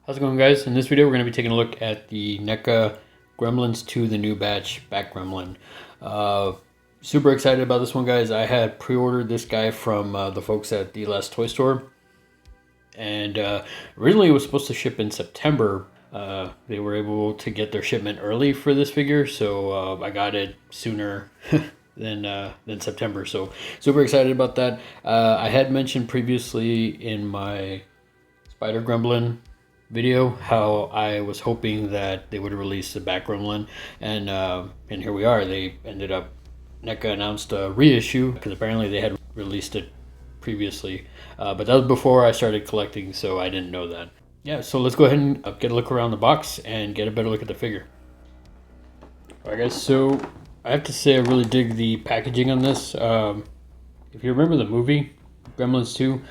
How's it going, guys? In this video we're going to be taking a look at the NECA Gremlins 2, the new batch Bat Gremlin. Super excited about this one, guys. I had pre-ordered this guy from the folks at the last toy store, and originally it was supposed to ship in September. They were able to get their shipment early for this figure, so I got it sooner than September. So super excited about that. I had mentioned previously in my Spider Gremlin video how I was hoping that they would release the Bat Gremlin, and here we are. They ended up, NECA announced a reissue because apparently they had released it previously, but that was before I started collecting, so I didn't know that. Yeah, so let's go ahead and get a look around the box and get a better look at the figure. Alright, guys, so I have to say I really dig the packaging on this. If you remember the movie Gremlins 2,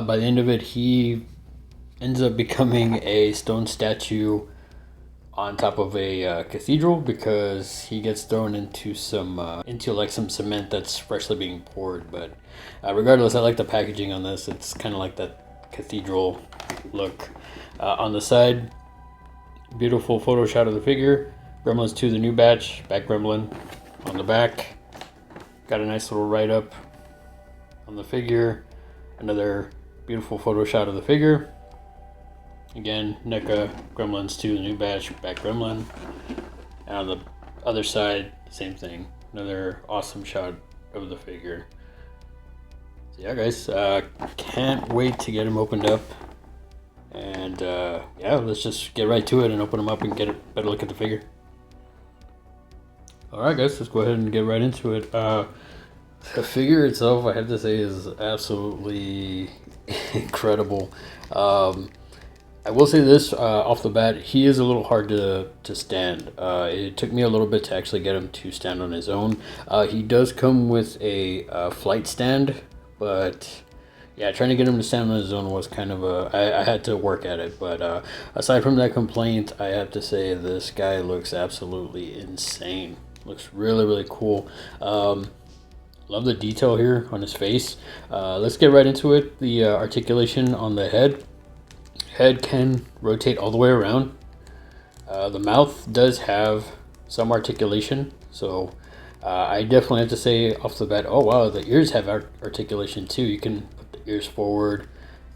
by the end of it he ends up becoming a stone statue on top of a cathedral because he gets thrown into some cement that's freshly being poured. But regardless, I like the packaging on this. It's kind of like that cathedral look. On the side, beautiful photo shot of the figure. Gremlins 2, the new batch, Bat Gremlin. On the back, got a nice little write-up on the figure. Another beautiful photo shot of the figure. Again, NECA Gremlins 2, the new batch, Bat Gremlin. And on the other side, same thing. Another awesome shot of the figure. So yeah, guys, can't wait to get him opened up. And yeah, let's just get right to it and open them up and get a better look at the figure. Alright, guys, let's go ahead and get right into it. The figure itself, I have to say, is absolutely incredible. I will say this off the bat, he is a little hard to stand. It took me a little bit to actually get him to stand on his own. He does come with a flight stand, but yeah, trying to get him to stand on his own was kind of I had to work at it. But aside from that complaint, I have to say this guy looks absolutely insane. Looks really, really cool. Love the detail here on his face. Let's get right into it. The articulation on the head. Head can rotate all the way around. The mouth does have some articulation, so I definitely have to say off the bat, oh wow, the ears have articulation too. You can put the ears forward,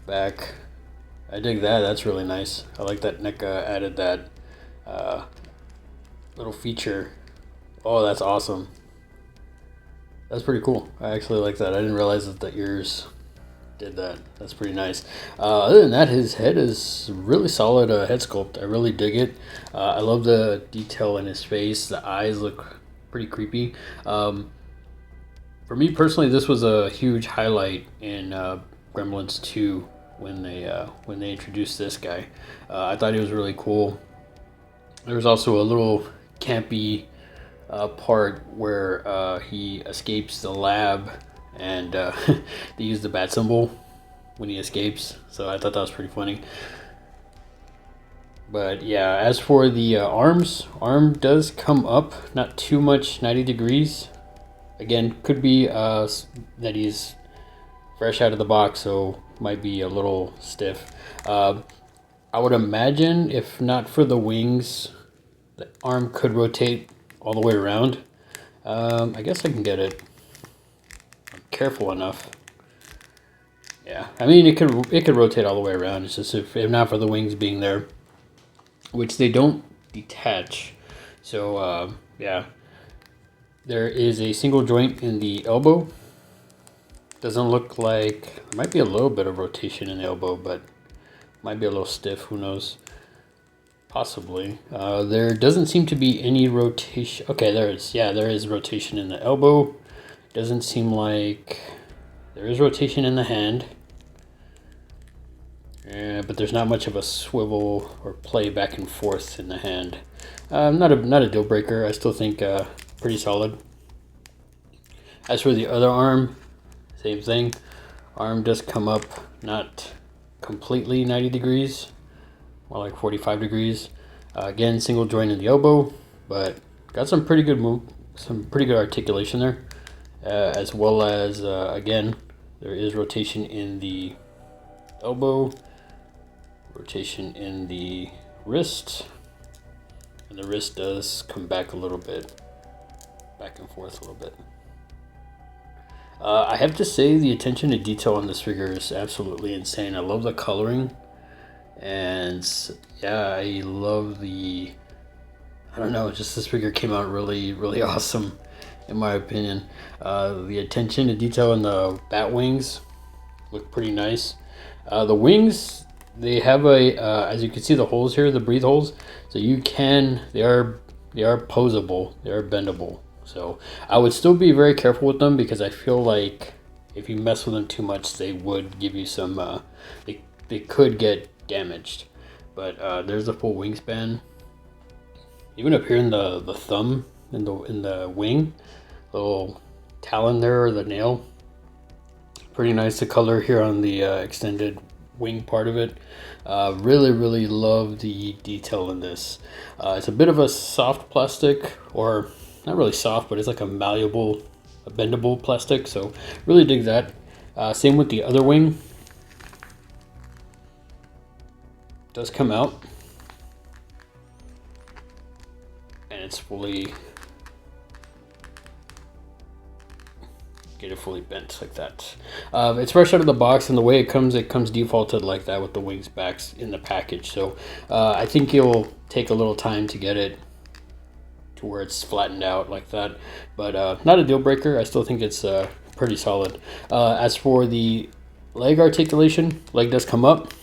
back. I dig that. That's really nice. I like that NECA added that little feature. Oh, that's awesome. That's pretty cool. I actually like that. I didn't realize that the ears did that. That's pretty nice. Other than that, his head is really solid head sculpt. I really dig it. I love the detail in his face. The eyes look pretty creepy. For me personally, this was a huge highlight in Gremlins 2 when they introduced this guy. I thought he was really cool. There was also a little campy part where he escapes the lab, and they use the bat symbol when he escapes, so I thought that was pretty funny. But yeah, as for the arm does come up, not too much, 90 degrees. Again, could be that he's fresh out of the box, so might be a little stiff. I would imagine if not for the wings, the arm could rotate all the way around. I guess I can get it careful enough. Yeah, I mean it could rotate all the way around. It's just if not for the wings being there, which they don't detach. So yeah, there is a single joint in the elbow. Doesn't look like, there might be a little bit of rotation in the elbow, but might be a little stiff. Who knows? Possibly. There doesn't seem to be any rotation. Okay, there is. Yeah, there is rotation in the elbow. Doesn't seem like there is rotation in the hand, but there's not much of a swivel or play back and forth in the hand. Not a deal breaker. I still think pretty solid. As for the other arm, same thing. Arm does come up, not completely 90 degrees, more like 45 degrees. Again, single joint in the elbow, but got some pretty good articulation there. As well as, again, there is rotation in the elbow, rotation in the wrist, and the wrist does come back a little bit, back and forth a little bit. I have to say the attention to detail on this figure is absolutely insane. I love the coloring, and yeah, I love the, I don't know, just this figure came out really awesome in my opinion. The attention to detail in the bat wings look pretty nice. The wings, they have a as you can see the holes here, the breathe holes, so they are posable, they are bendable. So I would still be very careful with them, because I feel like if you mess with them too much, they would give you some they could get damaged. But there's a full wingspan. Even up here in the thumb, in the wing, little talon there, or the nail, pretty nice. The color here on the extended wing part of it, really love the detail in this. It's a bit of a soft plastic, or not really soft, but it's like a malleable, a bendable plastic, so really dig that. Same with the other wing, does come out, and it's fully, get it fully bent like that. It's fresh out of the box, and the way it comes defaulted like that with the wings backs in the package. So I think it'll take a little time to get it to where it's flattened out like that, but not a deal breaker. I still think it's pretty solid. As for the leg articulation, leg does come up,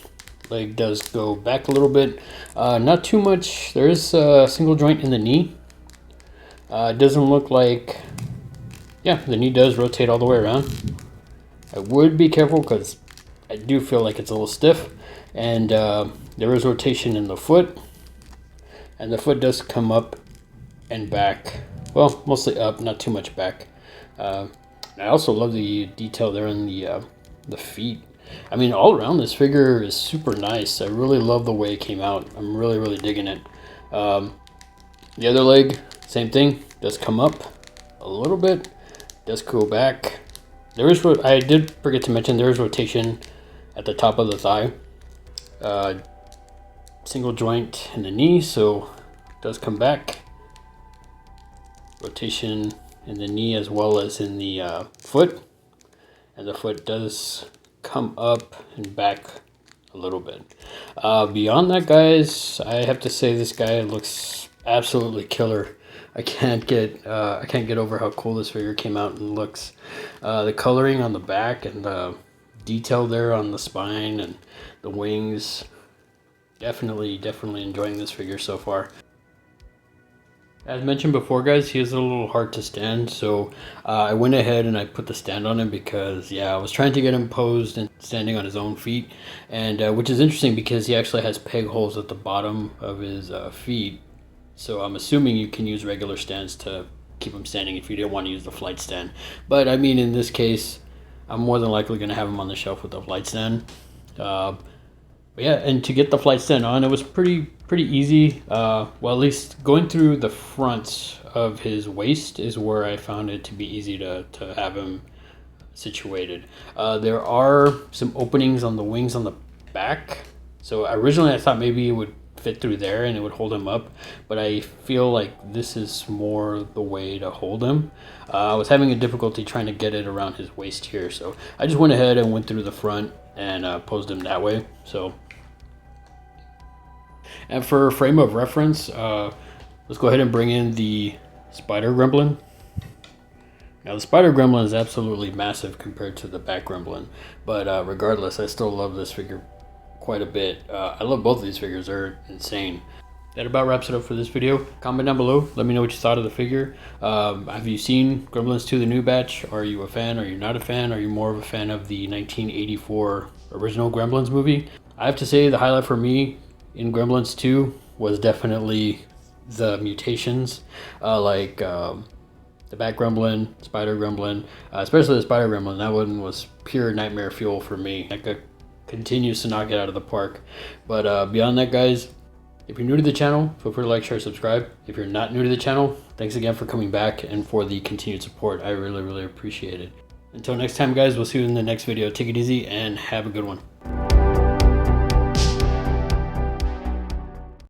leg does go back a little bit, not too much. There is a single joint in the knee. It doesn't look like, yeah, the knee does rotate all the way around. I would be careful, because I do feel like it's a little stiff, and there is rotation in the foot, and the foot does come up and back, well, mostly up, not too much back. I also love the detail there in the feet. I mean, all around this figure is super nice. I really love the way it came out. I'm really digging it. The other leg, same thing, does come up a little bit, does go back. There is, I did forget to mention, there is rotation at the top of the thigh. Single joint in the knee, so it does come back. Rotation in the knee as well as in the foot, and the foot does come up and back a little bit. Beyond that, guys, I have to say this guy looks absolutely killer. I can't get over how cool this figure came out and looks. The coloring on the back and the detail there on the spine and the wings, definitely enjoying this figure so far. As mentioned before, guys, he is a little hard to stand, so I went ahead and I put the stand on him, because yeah, I was trying to get him posed and standing on his own feet, and which is interesting because he actually has peg holes at the bottom of his feet, so I'm assuming you can use regular stands to keep him standing if you didn't want to use the flight stand. But I mean, in this case, I'm more than likely going to have him on the shelf with the flight stand. But yeah, and to get the flight stand on, it was pretty easy. Well, at least going through the front of his waist is where I found it to be easy to have him situated. There are some openings on the wings on the back. So originally I thought maybe it would fit through there and it would hold him up, but I feel like this is more the way to hold him. I was having a difficulty trying to get it around his waist here, so I just went ahead and went through the front and posed him that way. So, and for frame of reference, let's go ahead and bring in the Spider Gremlin. Now the Spider Gremlin is absolutely massive compared to the Bat Gremlin, but regardless, I still love this figure quite a bit. I love both of these figures, they're insane. That about wraps it up for this video. Comment down below, let me know what you thought of the figure. Have you seen Gremlins 2 the new batch? Are you a fan? Are you not a fan? Are you more of a fan of the 1984 original Gremlins movie? I have to say the highlight for me in Gremlins 2 was definitely the mutations, like the Bat Gremlin, Spider Gremlin, especially the Spider Gremlin. That one was pure nightmare fuel for me. NECA continues to knock it out of the park. But beyond that, guys, if you're new to the channel, feel free to like, share, subscribe. If you're not new to the channel, thanks again for coming back and for the continued support. I really appreciate it. Until next time, guys, we'll see you in the next video. Take it easy and have a good one.